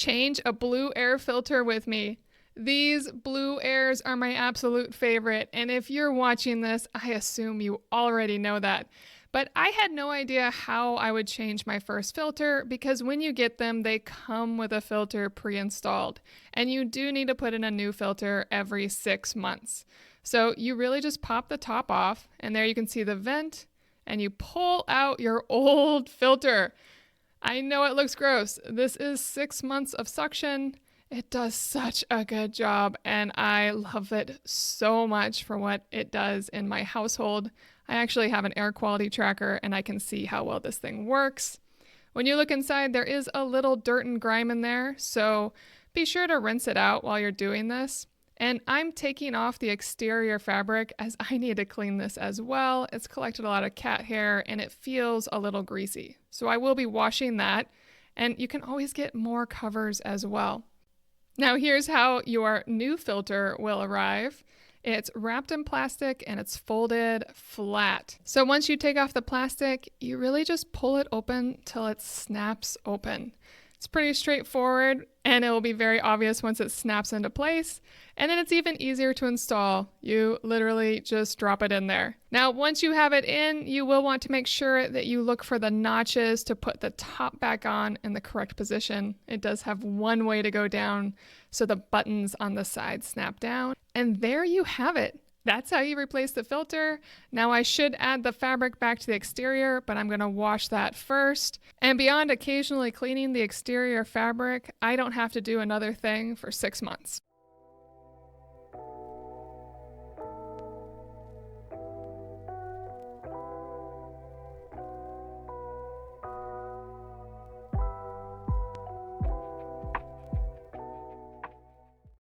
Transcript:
Change a BlueAir filter with me. These BlueAirs are my absolute favorite, and if you're watching this, I assume you already know that. But I had no idea how I would change my first filter because when you get them, they come with a filter pre-installed, and you do need to put in a new filter every 6 months. So you really just pop the top off, and there you can see the vent, and you pull out your old filter. I know it looks gross. This is 6 months of suction. It does such a good job, and I love it so much for what it does in my household. I actually have an air quality tracker, and I can see how well this thing works. When you look inside, there is a little dirt and grime in there, so be sure to rinse it out while you're doing this. And I'm taking off the exterior fabric as I need to clean this as well. It's collected a lot of cat hair and it feels a little greasy. So I will be washing that, and you can always get more covers as well. Now here's how your new filter will arrive. It's wrapped in plastic and it's folded flat. So once you take off the plastic, you really just pull it open till it snaps open. It's pretty straightforward, and it will be very obvious once it snaps into place. And then it's even easier to install. You literally just drop it in there. Now, once you have it in, you will want to make sure that you look for the notches to put the top back on in the correct position. It does have one way to go down, so the buttons on the side snap down. And there you have it. That's how you replace the filter. Now I should add the fabric back to the exterior, but I'm going to wash that first. And beyond occasionally cleaning the exterior fabric, I don't have to do another thing for 6 months.